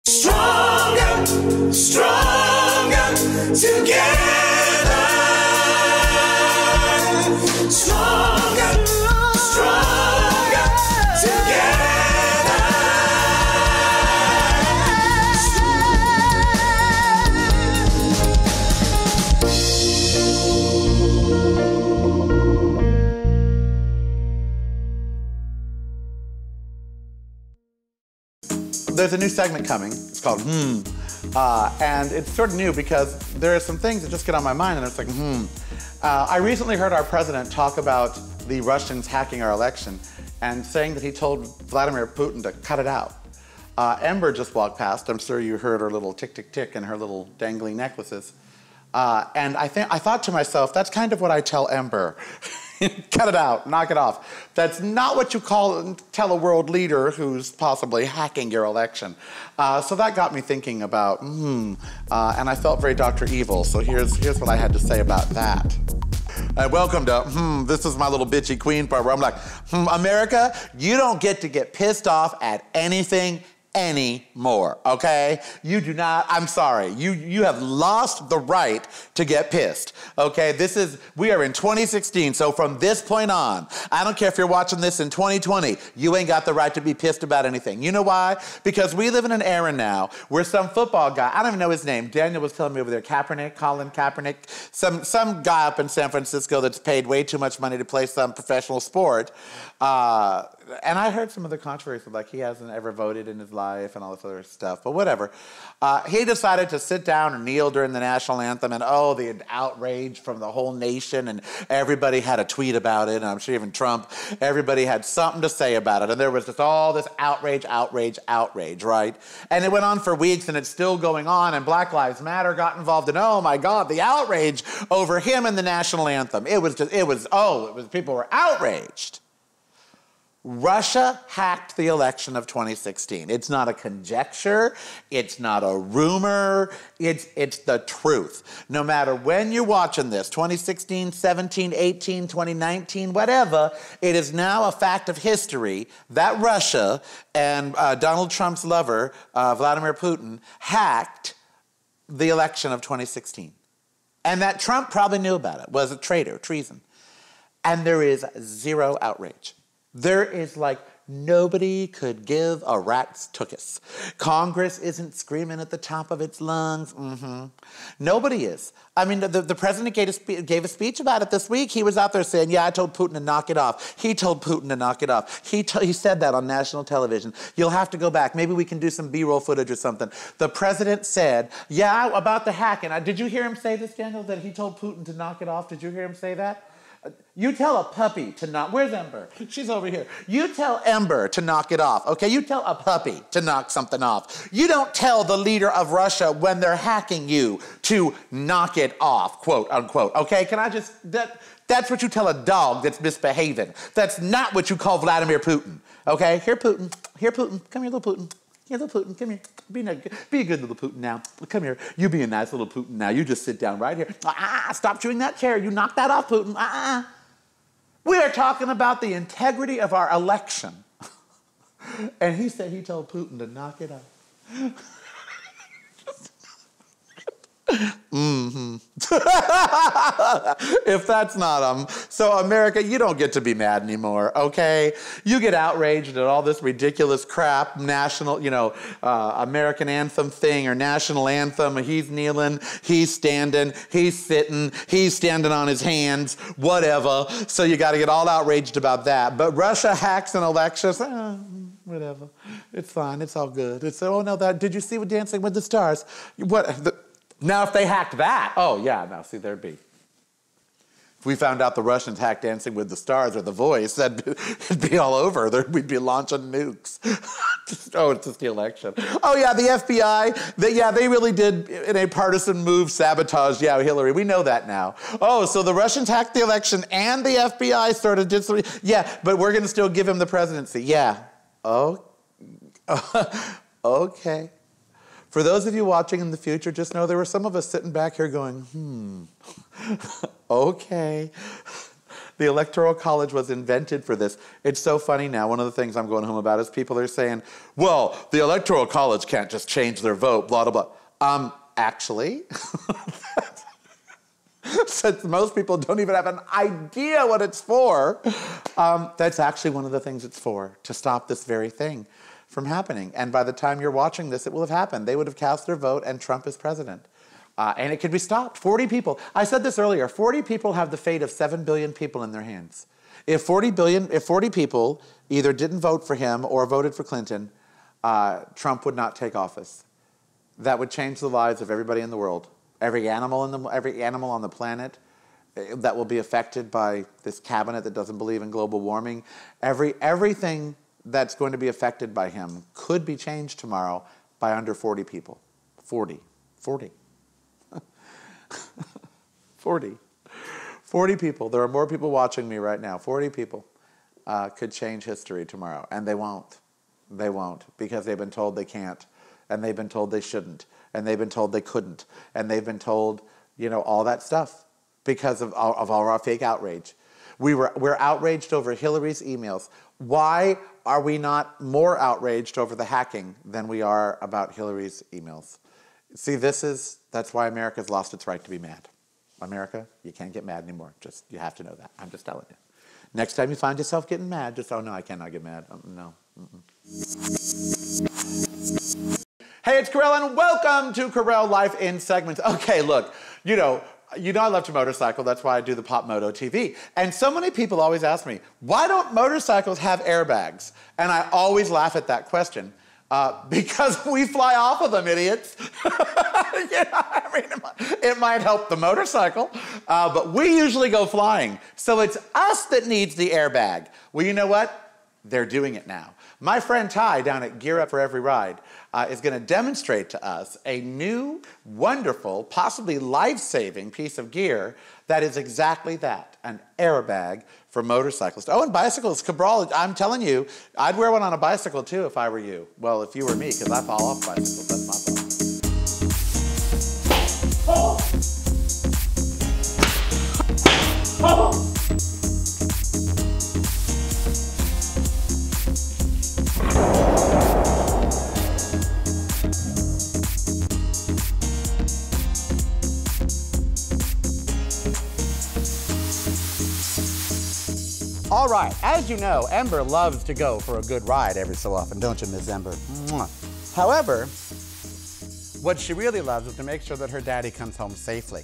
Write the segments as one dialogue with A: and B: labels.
A: Stronger, stronger together. Stronger, stronger together.
B: There's a new segment coming. It's called and it's sort of new because there are some things that just get on my mind and it's like, I recently heard our president talk about the Russians hacking our election and saying that he told Vladimir Putin to cut it out. Ember just walked past. I'm sure you heard her little tick, tick, tick and her little dangling necklaces. And I thought to myself, that's kind of what I tell Ember. Cut it out, knock it off. That's not what you tell a world leader who's possibly hacking your election. So that got me thinking about, and I felt very Dr. Evil, so here's what I had to say about that. Welcome to, this is my little bitchy queen part where I'm like, America, you don't get to get pissed off at anything anymore, okay? You do not, I'm sorry, you have lost the right to get pissed, okay? We are in 2016, so from this point on, I don't care if you're watching this in 2020, you ain't got the right to be pissed about anything. You know why? Because we live in an era now where some football guy, I don't even know his name, Daniel was telling me over there, Colin Kaepernick, some guy up in San Francisco that's paid way too much money to play some professional sport, and I heard some of the controversy, like he hasn't ever voted in his life and all this other stuff, but whatever. He decided to sit down and kneel during the national anthem, and the outrage from the whole nation, and everybody had a tweet about it, and I'm sure even Trump, everybody had something to say about it, and there was just all this outrage, right? And it went on for weeks, and it's still going on, and Black Lives Matter got involved, and oh my God, the outrage over him and the national anthem. People were outraged. Russia hacked the election of 2016. It's not a conjecture, it's not a rumor, it's the truth. No matter when you're watching this, 2016, 17, 18, 2019, whatever, it is now a fact of history that Russia and Donald Trump's lover, Vladimir Putin, hacked the election of 2016. And that Trump probably knew about it, was a traitor, treason. And there is zero outrage. There is nobody could give a rat's tuchus. Congress isn't screaming at the top of its lungs. Nobody is. I mean, the president gave a speech about it this week. He was out there saying, yeah, I told Putin to knock it off. He told Putin to knock it off. He said that on national television. You'll have to go back. Maybe we can do some B-roll footage or something. The president said, yeah, about the hacking. Did you hear him say this, Daniel, that he told Putin to knock it off? Did you hear him say that? You tell a puppy to knock, where's Ember? She's over here. You tell Ember to knock it off, okay? You tell a puppy to knock something off. You don't tell the leader of Russia when they're hacking you to knock it off, quote unquote, okay? That's what you tell a dog that's misbehaving. That's not what you call Vladimir Putin, okay? Here, Putin, come here, little Putin. Here, little Putin, come here. Be a good little Putin now. Come here. You be a nice little Putin now. You just sit down right here. Stop chewing that chair. You knock that off, Putin. We are talking about the integrity of our election. And he said he told Putin to knock it off. If that's not so America, you don't get to be mad anymore, okay? You get outraged at all this ridiculous crap, national, American anthem thing or national anthem. He's kneeling, he's standing, he's sitting, he's standing on his hands, whatever. So you got to get all outraged about that. But Russia hacks an election. Whatever, it's fine, it's all good. It's did you see what Dancing with the Stars? Now, if they hacked that, there'd be. If we found out the Russians hacked Dancing with the Stars or The Voice, it'd be all over. We'd be launching nukes. It's just the election. Oh, yeah, the FBI, they really did, in a partisan move, sabotage, Hillary. We know that now. Oh, so the Russians hacked the election and the FBI started but we're going to still give him the presidency. Yeah. Oh, okay. For those of you watching in the future, just know there were some of us sitting back here going, okay. The Electoral College was invented for this. It's so funny now. One of the things I'm going home about is people are saying, well, the Electoral College can't just change their vote, blah, blah, blah. Actually, since most people don't even have an idea what it's for, that's actually one of the things it's for, to stop this very thing from happening. And by the time you're watching this, it will have happened. They would have cast their vote and Trump is president. And it could be stopped. 40 people. I said this earlier. 40 people have the fate of 7 billion people in their hands. If 40 people either didn't vote for him or voted for Clinton, Trump would not take office. That would change the lives of everybody in the world. Every animal on the planet that will be affected by this cabinet that doesn't believe in global warming. Everything that's going to be affected by him could be changed tomorrow by under 40 people. 40 people. There are more people watching me right now. 40 people could change history tomorrow, and they won't. They won't, because they've been told they can't, and they've been told they shouldn't, and they've been told they couldn't, and they've been told, you know, all that stuff because of all our fake outrage. We're outraged over Hillary's emails. Why are we not more outraged over the hacking than we are about Hillary's emails? See, that's why America's lost its right to be mad. America, you can't get mad anymore. You have to know that. I'm just telling you. Next time you find yourself getting mad, just, oh no, I cannot get mad. No. Hey, it's Karel, and welcome to Karel Life in Segments. Okay, look, you know I love to motorcycle. That's why I do the Pop Moto TV. And so many people always ask me, why don't motorcycles have airbags? And I always laugh at that question. Because we fly off of them, idiots. It might help the motorcycle, but we usually go flying. So it's us that needs the airbag. Well, you know what? They're doing it now. My friend Ty down at Gear Up for Every Ride is going to demonstrate to us a new, wonderful, possibly life-saving piece of gear that is exactly that, an airbag for motorcyclists. Oh, and bicycles, Cabral, I'm telling you, I'd wear one on a bicycle too if I were you. Well, if you were me, because I fall off bicycles, that's my fault. All right, as you know, Ember loves to go for a good ride every so often, don't you, Miss Ember? Mwah. However, what she really loves is to make sure that her daddy comes home safely.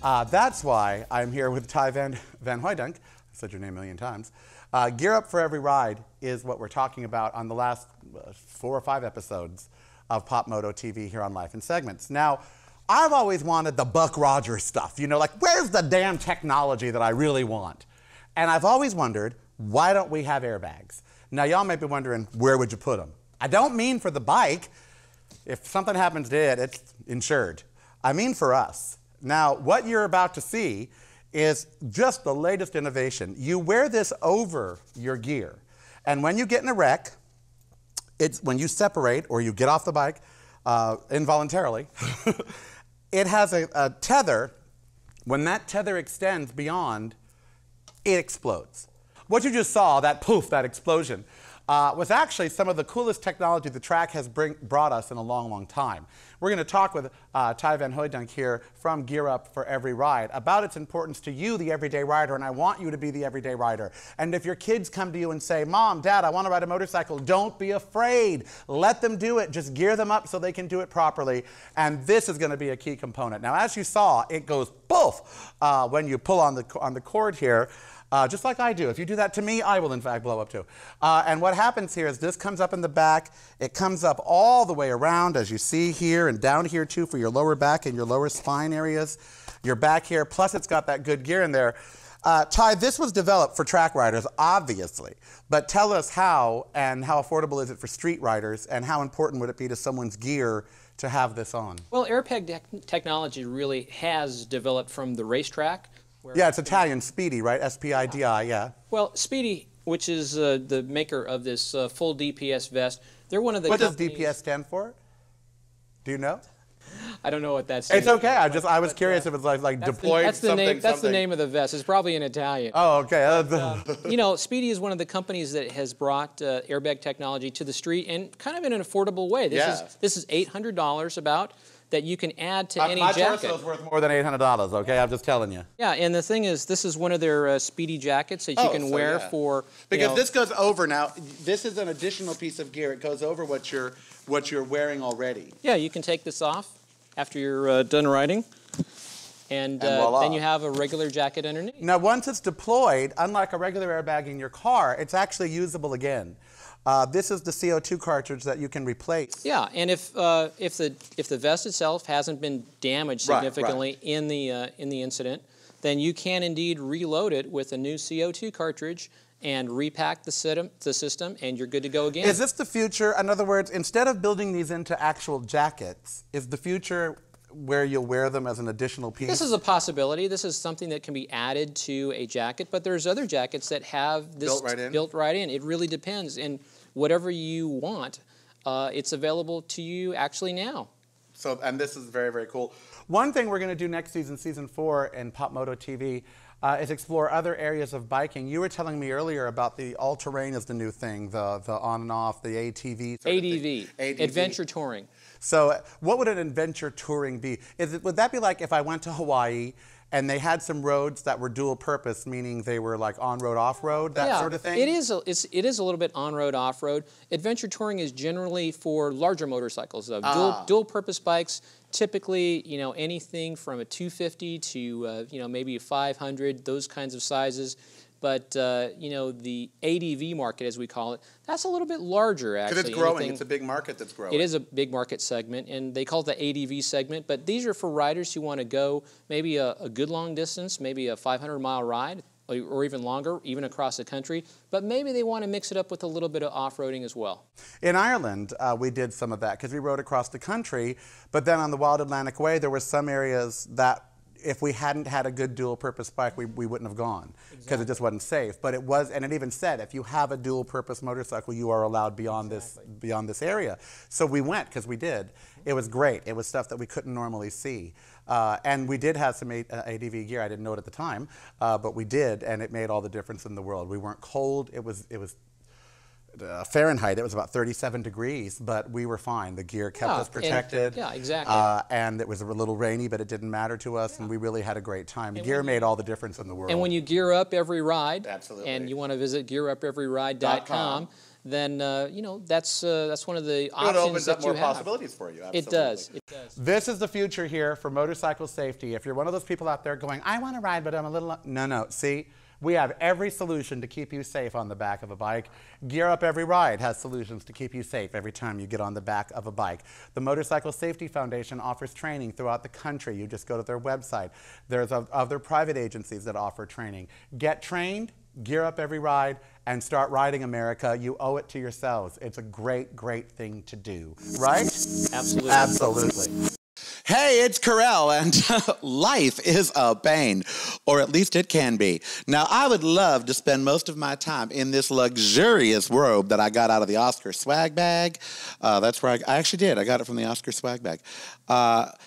B: That's why I'm here with Ty Van Hooydonk. I said your name a million times. Gear Up for Every Ride is what we're talking about on the last 4 or 5 episodes of Pop Moto TV here on Life in Segments. Now, I've always wanted the Buck Rogers stuff, you know, like where's the damn technology that I really want? And I've always wondered, why don't we have airbags? Now, y'all may be wondering, where would you put them? I don't mean for the bike. If something happens to it, it's insured. I mean for us. Now, what you're about to see is just the latest innovation. You wear this over your gear. And when you get in a wreck, when you separate or you get off the bike involuntarily, it has a tether. When that tether extends beyond, it explodes. What you just saw, that poof, that explosion, was actually some of the coolest technology the track has brought us in a long, long time. We're going to talk with Ty Van Hooydonk here from Gear Up for Every Ride about its importance to you, the everyday rider, and I want you to be the everyday rider. And if your kids come to you and say, Mom, Dad, I want to ride a motorcycle, don't be afraid. Let them do it. Just gear them up so they can do it properly. And this is going to be a key component. Now, as you saw, it goes poof when you pull on the cord here. Just like I do. If you do that to me, I will in fact blow up too. And what happens here is this comes up in the back. It comes up all the way around, as you see here, and down here too for your lower back and your lower spine areas. Your back here, plus it's got that good gear in there. Ty, this was developed for track riders, obviously. But tell us how, and how affordable is it for street riders, and how important would it be to someone's gear to have this on?
C: Well, airbag technology really has developed from the racetrack.
B: Yeah, it's Italian, Speedy, right? S-P-I-D-I, yeah.
C: Well, Speedy, which is the maker of this full DPS vest, they're one of the
B: What does DPS stand for? Do you know?
C: I don't know what that's.
B: It's okay. I was curious if it's like deployed
C: that's
B: something.
C: That's the name of the vest. It's probably in Italian.
B: Oh, okay.
C: You know, Speedy is one of the companies that has brought airbag technology to the street and kind of in an affordable way. This is $800 about that you can add to any
B: my
C: jacket.
B: My torso is worth more than $800. Okay, I'm just telling you.
C: Yeah, and the thing is, this is one of their Speedy jackets that you can wear for.
B: Because this goes over now. This is an additional piece of gear. It goes over what you're wearing already.
C: Yeah, you can take this off after you're done riding. And then you have a regular jacket underneath.
B: Now, once it's deployed, unlike a regular airbag in your car, it's actually usable again. This is the CO2 cartridge that you can replace.
C: Yeah, and if the vest itself hasn't been damaged significantly in the incident, then you can indeed reload it with a new CO2 cartridge and repack the system, and you're good to go again.
B: Is this the future? In other words, instead of building these into actual jackets, is the future where you'll wear them as an additional piece?
C: This is a possibility. This is something that can be added to a jacket, but there's other jackets that have this built right in. It really depends, and whatever you want, it's available to you actually now.
B: So, and this is very, very cool. One thing we're going to do next season, season 4 in Pop Moto TV, is explore other areas of biking. You were telling me earlier about the all-terrain is the new thing, the on and off, the ATV.
C: ADV, adventure touring.
B: So what would an adventure touring be? Would that be like if I went to Hawaii and they had some roads that were dual purpose, meaning they were like on-road, off-road, that sort of thing?
C: It is a little bit on-road, off-road. Adventure touring is generally for larger motorcycles, dual purpose bikes. Typically, you know, anything from a 250 to you know, maybe a 500, those kinds of sizes. But you know, the ADV market, as we call it, that's a little bit larger, actually.
B: Because it's growing. It's a big market that's growing.
C: It is a big market segment, and they call it the ADV segment. But these are for riders who want to go maybe a good long distance, maybe a 500-mile ride, or even longer, even across the country. But maybe they want to mix it up with a little bit of off-roading as well.
B: In Ireland, we did some of that because we rode across the country. But then on the Wild Atlantic Way, there were some areas that if we hadn't had a good dual-purpose bike, we wouldn't have gone because it just wasn't safe. But it was, and it even said, if you have a dual-purpose motorcycle, you are allowed beyond this area. So we went because we did. It was great. It was stuff that we couldn't normally see. And we did have some ADV gear. I didn't know it at the time, but we did, and it made all the difference in the world. We weren't cold. It was Fahrenheit, it was about 37 degrees, but we were fine. The gear kept us protected.
C: Yeah, exactly.
B: And it was a little rainy, but it didn't matter to us, and we really had a great time. Gear made all the difference in the world.
C: And when you gear up every ride,
B: absolutely,
C: and you want to visit gearupeveryride.com, then you know, that's one of the options that you have. It opens up more
B: possibilities for you. Absolutely.
C: It does. It does.
B: This is the future here for motorcycle safety. If you're one of those people out there going, I want to ride, but I'm a little... No. See? We have every solution to keep you safe on the back of a bike. Gear Up Every Ride has solutions to keep you safe every time you get on the back of a bike. The Motorcycle Safety Foundation offers training throughout the country. You just go to their website. There's other private agencies that offer training. Get trained, gear up every ride, and start riding, America. You owe it to yourselves. It's a great, great thing to do, right?
C: Absolutely.
B: Absolutely. Hey, it's Karel, and life is a pain, or at least it can be. Now, I would love to spend most of my time in this luxurious robe that I got out of the Oscar swag bag. That's where I actually did. I got it from the Oscar swag bag.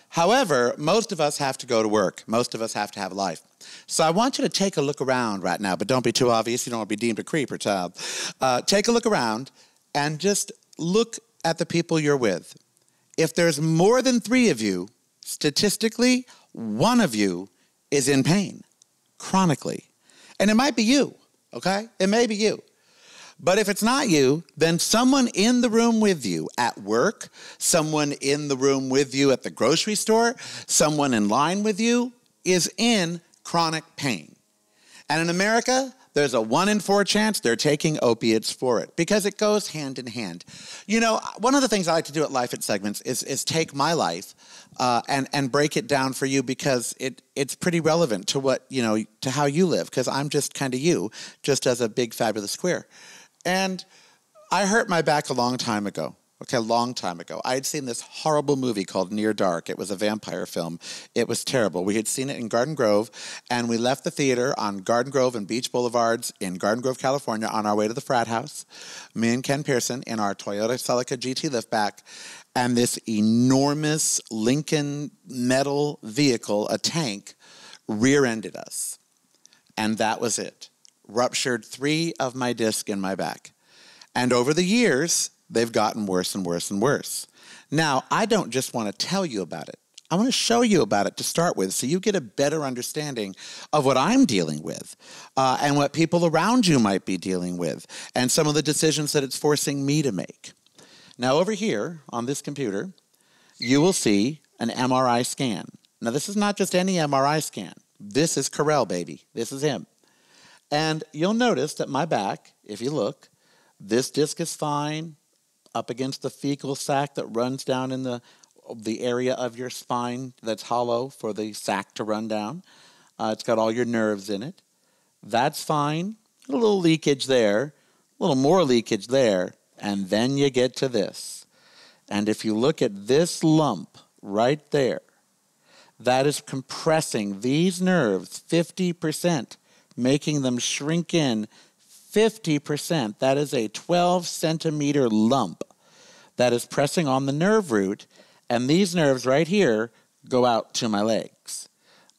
B: However, most of us have to go to work. Most of us have to have a life. So I want you to take a look around right now, but don't be too obvious. You don't want to be deemed a creep or child. Take a look around and just look at the people you're with. If there's more than 3 of you, statistically, 1 of you is in pain, chronically. And it might be you, okay? It may be you. But if it's not you, then someone in the room with you at work, someone in the room with you at the grocery store, someone in line with you is in chronic pain. And in America, there's a 1 in 4 chance they're taking opiates for it because it goes hand in hand. You know, one of the things I like to do at Life at Segments is take my life and break it down for you because it's pretty relevant to what, you know, to how you live, because I'm just kind of you, just as a big fabulous queer. And I hurt my back a long time ago. Okay, a long time ago. I had seen this horrible movie called Near Dark. It was a vampire film. It was terrible. We had seen it in Garden Grove, and we left the theater on Garden Grove and Beach Boulevards in Garden Grove, California, on our way to the frat house. Me and Ken Pearson in our Toyota Celica GT liftback, and this enormous Lincoln metal vehicle, a tank, rear-ended us. And that was it. Ruptured 3 of my discs in my back. And over the years, they've gotten worse and worse and worse. Now, I don't just want to tell you about it. I want to show you about it to start with so you get a better understanding of what I'm dealing with and what people around you might be dealing with and some of the decisions that it's forcing me to make. Now, over here on this computer, you will see an MRI scan. Now, this is not just any MRI scan. This is Karel, baby. This is him. And you'll notice that my back, if you look, this disc is fine up against the fecal sac that runs down in the area of your spine that's hollow for the sac to run down. It's got all your nerves in it. That's fine. A little leakage there, a little more leakage there, and then you get to this. And if you look at this lump right there, that is compressing these nerves 50%, making them shrink in 50%. That is a 12-centimeter lump that is pressing on the nerve root, and these nerves right here go out to my legs.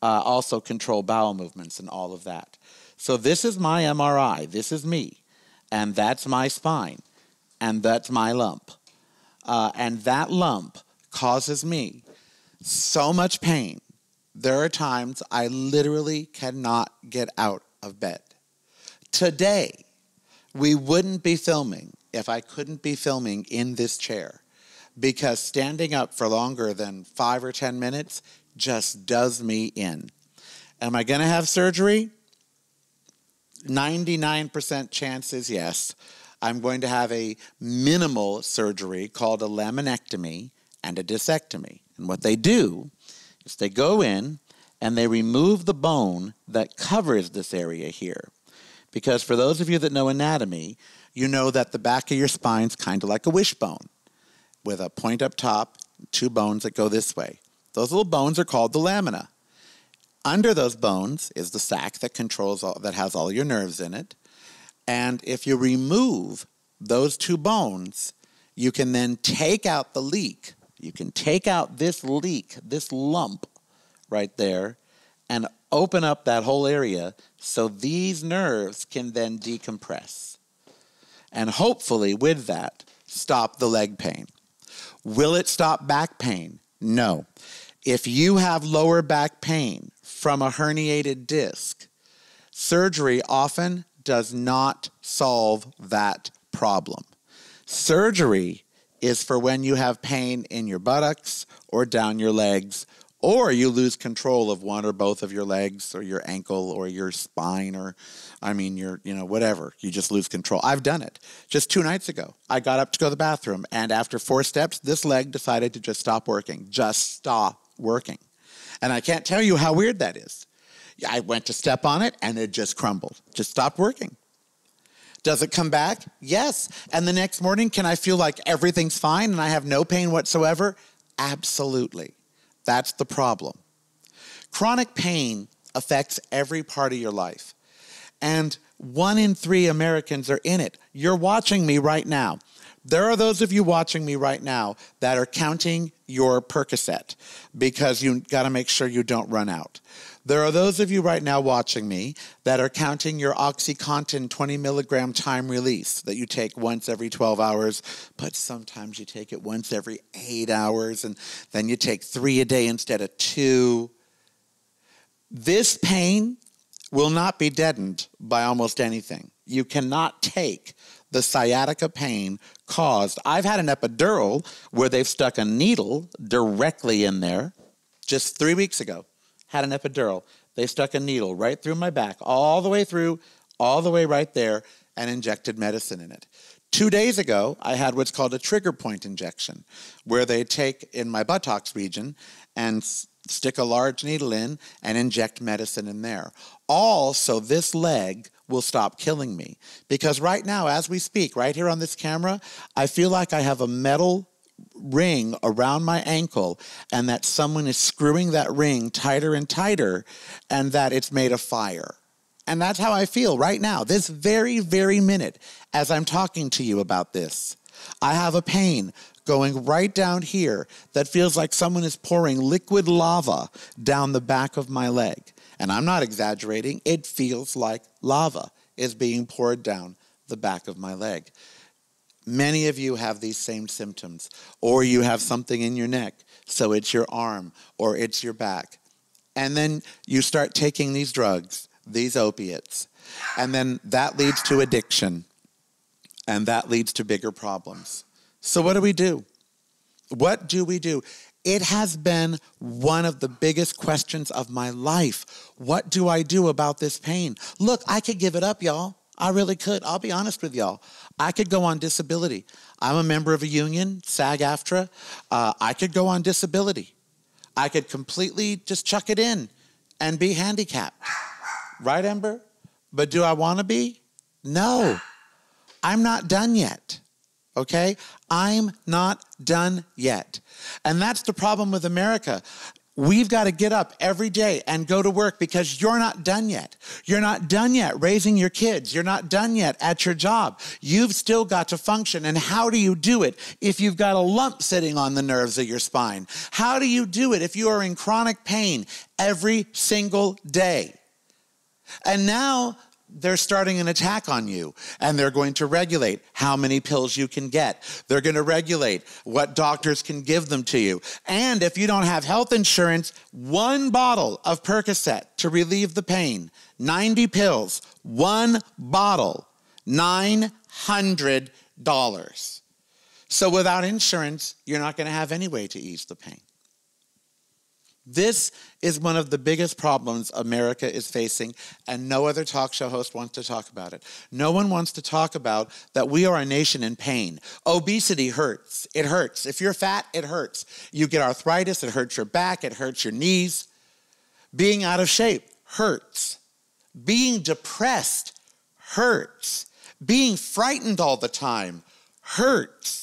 B: Also control bowel movements and all of that. So this is my MRI. This is me. And that's my spine. And that's my lump. And that lump causes me so much pain. There are times I literally cannot get out of bed. Today, we wouldn't be filming if I couldn't be filming in this chair, because standing up for longer than 5 or 10 minutes just does me in. Am I going to have surgery? 99% chance is yes. I'm going to have a minimal surgery called a laminectomy and a discectomy. And what they do is they go in and they remove the bone that covers this area here. Because for those of you that know anatomy, you know that the back of your spine is kind of like a wishbone with a point up top, 2 bones that go this way. Those little bones are called the lamina. Under those bones is the sac that that has all your nerves in it. And if you remove those 2 bones, you can then take out the leak. You can take out this leak, this lump right there, and open up that whole area so these nerves can then decompress. And hopefully with that, stop the leg pain. Will it stop back pain? No. If you have lower back pain from a herniated disc, surgery often does not solve that problem. Surgery is for when you have pain in your buttocks or down your legs, or you lose control of one or both of your legs or your ankle or your spine or, whatever. You just lose control. I've done it. Just 2 nights ago, I got up to go to the bathroom, and after 4 steps, this leg decided to just stop working. Just stop working. And I can't tell you how weird that is. I went to step on it, and it just crumbled. Just stopped working. Does it come back? Yes. And the next morning, can I feel like everything's fine and I have no pain whatsoever? Absolutely. That's the problem. Chronic pain affects every part of your life. And 1 in 3 Americans are in it. You're watching me right now. There are those of you watching me right now that are counting your Percocet because you got to make sure you don't run out. There are those of you right now watching me that are counting your OxyContin 20 milligram time release that you take once every 12 hours, but sometimes you take it once every 8 hours, and then you take 3 a day instead of 2. This pain will not be deadened by almost anything. You cannot take the sciatica pain caused. I've had an epidural where they've stuck a needle directly in there just 3 weeks ago. Had an epidural. They stuck a needle right through my back, all the way through, all the way right there, and injected medicine in it. 2 days ago, I had what's called a trigger point injection, where they take in my buttocks region and stick a large needle in and inject medicine in there. All so this leg will stop killing me. Because right now, as we speak, right here on this camera, I feel like I have a metal ring around my ankle and that someone is screwing that ring tighter and tighter and that it's made of fire. And that's how I feel right now, this very, very minute as I'm talking to you about this. I have a pain going right down here that feels like someone is pouring liquid lava down the back of my leg. And I'm not exaggerating. It feels like lava is being poured down the back of my leg. Many of you have these same symptoms, or you have something in your neck, so it's your arm or it's your back. And then you start taking these drugs, these opiates, and then that leads to addiction, and that leads to bigger problems. So what do we do? What do we do? It has been one of the biggest questions of my life. What do I do about this pain? Look, I could give it up, y'all. I really could. I'll be honest with y'all. I could go on disability. I'm a member of a union, SAG-AFTRA. I could go on disability. I could completely just chuck it in and be handicapped. Right, Ember? But do I want to be? No. I'm not done yet. Okay? I'm not done yet. And that's the problem with America. We've got to get up every day and go to work because you're not done yet. You're not done yet raising your kids. You're not done yet at your job. You've still got to function. And how do you do it if you've got a lump sitting on the nerves of your spine? How do you do it if you are in chronic pain every single day? And now they're starting an attack on you, and they're going to regulate how many pills you can get. They're going to regulate what doctors can give them to you. And if you don't have health insurance, 1 bottle of Percocet to relieve the pain, 90 pills, 1 bottle, $900. So without insurance, you're not going to have any way to ease the pain. This is one of the biggest problems America is facing, and no other talk show host wants to talk about it. No one wants to talk about that we are a nation in pain. Obesity hurts. It hurts. If you're fat, it hurts. You get arthritis, it hurts your back, it hurts your knees. Being out of shape hurts. Being depressed hurts. Being frightened all the time hurts.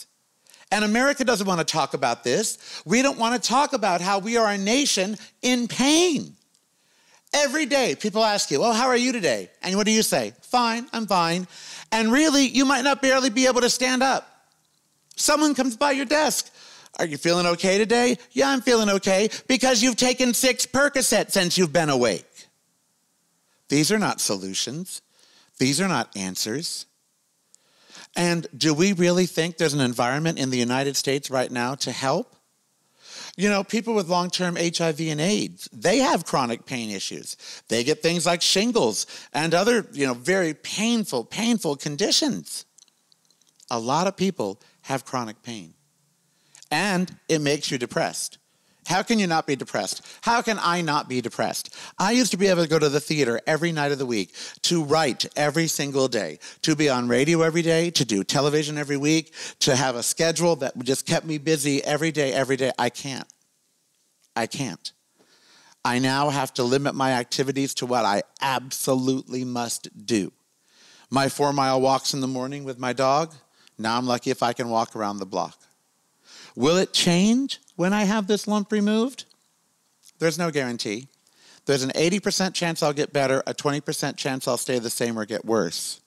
B: And America doesn't want to talk about this. We don't want to talk about how we are a nation in pain. Every day, people ask you, oh, how are you today? And what do you say? Fine, I'm fine. And really, you might not barely be able to stand up. Someone comes by your desk. Are you feeling okay today? Yeah, I'm feeling okay, because you've taken 6 Percocet since you've been awake. These are not solutions. These are not answers. And do we really think there's an environment in the United States right now to help? You know, people with long-term HIV and AIDS, they have chronic pain issues. They get things like shingles and other, very painful conditions. A lot of people have chronic pain. And it makes you depressed. How can you not be depressed? How can I not be depressed? I used to be able to go to the theater every night of the week, to write every single day, to be on radio every day, to do television every week, to have a schedule that just kept me busy every day. I can't. I now have to limit my activities to what I absolutely must do. My 4-mile walks in the morning with my dog, now I'm lucky if I can walk around the block. Will it change when I have this lump removed? There's no guarantee. There's an 80% chance I'll get better, a 20% chance I'll stay the same or get worse.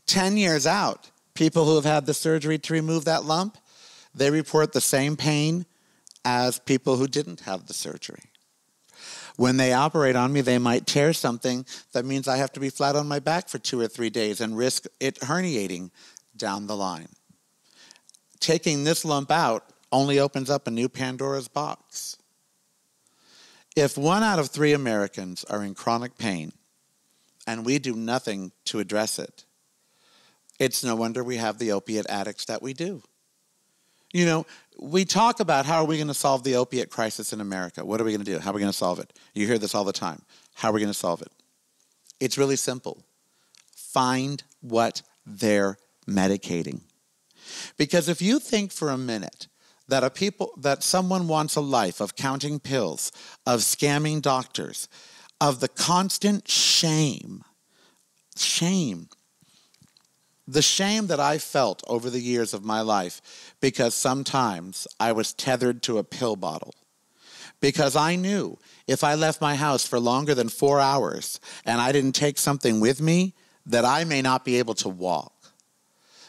B: 10 years out, people who have had the surgery to remove that lump, they report the same pain as people who didn't have the surgery. When they operate on me, they might tear something that means I have to be flat on my back for 2 or 3 days and risk it herniating down the line. Taking this lump out only opens up a new Pandora's box. If 1 out of 3 Americans are in chronic pain and we do nothing to address it, it's no wonder we have the opiate addicts that we do. We talk about how are we going to solve the opiate crisis in America? What are we going to do? How are we going to solve it? You hear this all the time. How are we going to solve it? It's really simple. Find what they're medicating. Because if you think for a minute that someone wants a life of counting pills, of scamming doctors, of the constant shame, the shame that I felt over the years of my life because sometimes I was tethered to a pill bottle. Because I knew if I left my house for longer than 4 hours and I didn't take something with me, that I may not be able to walk.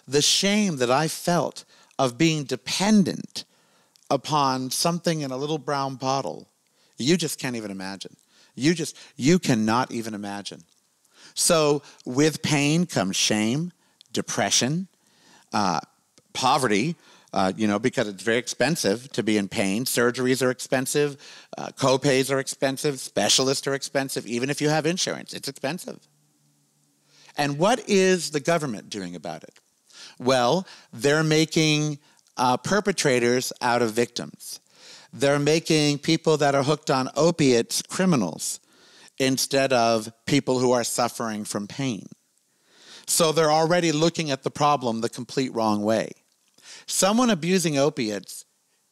B: The shame that I felt of being dependent upon something in a little brown bottle, you just can't even imagine. You cannot even imagine. So with pain comes shame, depression, poverty, because it's very expensive to be in pain. Surgeries are expensive, co-pays are expensive, specialists are expensive. Even if you have insurance, it's expensive. And what is the government doing about it? Well, they're making perpetrators out of victims. They're making people that are hooked on opiates criminals instead of people who are suffering from pain. So they're already looking at the problem the complete wrong way. Someone abusing opiates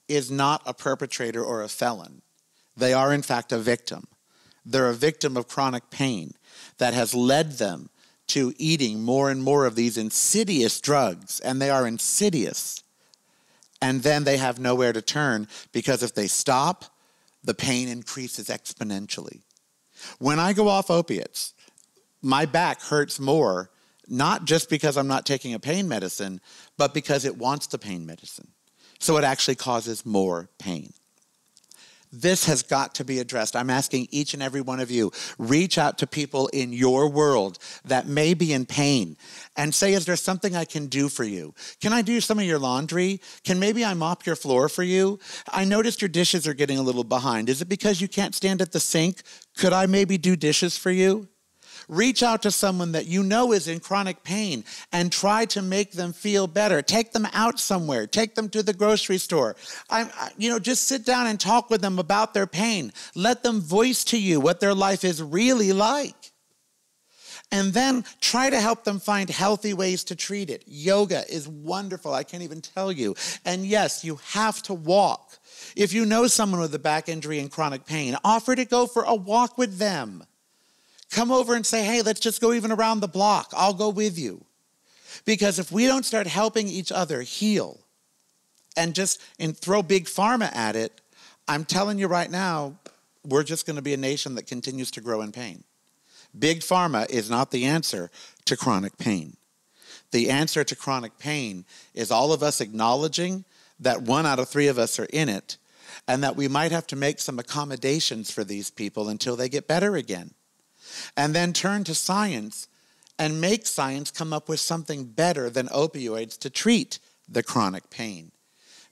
B: is not a perpetrator or a felon. They are, in fact, a victim. They're a victim of chronic pain that has led them to eating more and more of these insidious drugs, and they are insidious. And then they have nowhere to turn, because if they stop, the pain increases exponentially. When I go off opiates, my back hurts more, not just because I'm not taking a pain medicine, but because it wants the pain medicine. So it actually causes more pain. This has got to be addressed. I'm asking each and every one of you, reach out to people in your world that may be in pain and say, is there something I can do for you? Can I do some of your laundry? Can maybe I mop your floor for you? I noticed your dishes are getting a little behind. Is it because you can't stand at the sink? Could I maybe do dishes for you? Reach out to someone that you know is in chronic pain and try to make them feel better. Take them out somewhere. Take them to the grocery store. Just sit down and talk with them about their pain. Let them voice to you what their life is really like. And then try to help them find healthy ways to treat it. Yoga is wonderful. I can't even tell you. And yes, you have to walk. If you know someone with a back injury and chronic pain, offer to go for a walk with them. Come over and say, hey, let's just go even around the block. I'll go with you. Because if we don't start helping each other heal and throw big pharma at it, I'm telling you right now, we're just going to be a nation that continues to grow in pain. Big pharma is not the answer to chronic pain. The answer to chronic pain is all of us acknowledging that 1 out of 3 of us are in it, and that we might have to make some accommodations for these people until they get better again. And then turn to science and make science come up with something better than opioids to treat the chronic pain.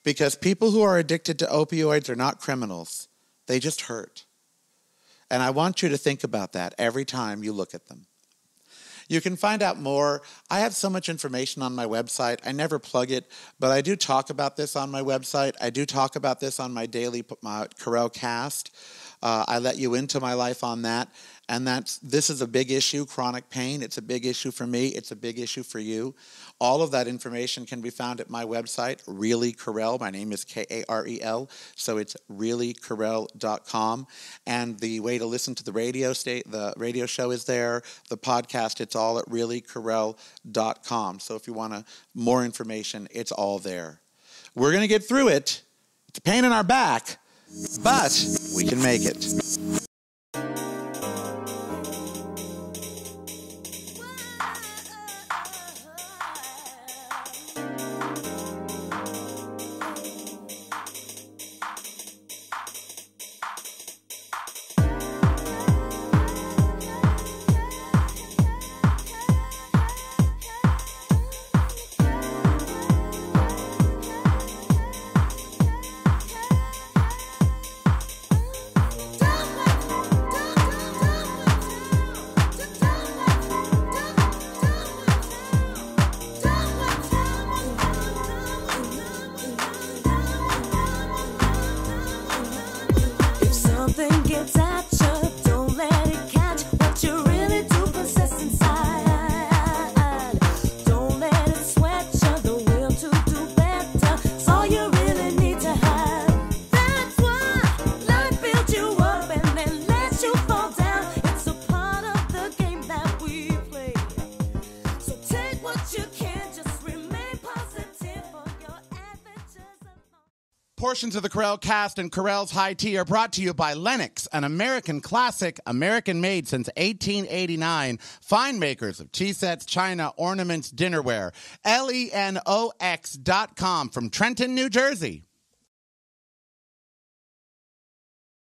B: Because people who are addicted to opioids are not criminals. They just hurt. And I want you to think about that every time you look at them. You can find out more. I have so much information on my website. I never plug it, but I do talk about this on my website. I do talk about this on my daily Karel cast. I let you into my life on that. And this is a big issue, chronic pain. It's a big issue for me. It's a big issue for you. All of that information can be found at my website, Really Karel. My name is Karel, so it's reallykarel.com. And the way to listen to the radio show is there. The podcast, it's all at reallykarel.com. So if you want more information, it's all there. We're going to get through it. It's a pain in our back, but we can make it. Portions of the Karel cast and Karel's High Tea are brought to you by Lennox, an American classic, American-made since 1889. Fine makers of tea sets, china, ornaments, dinnerware. LENOX.com from Trenton, New Jersey.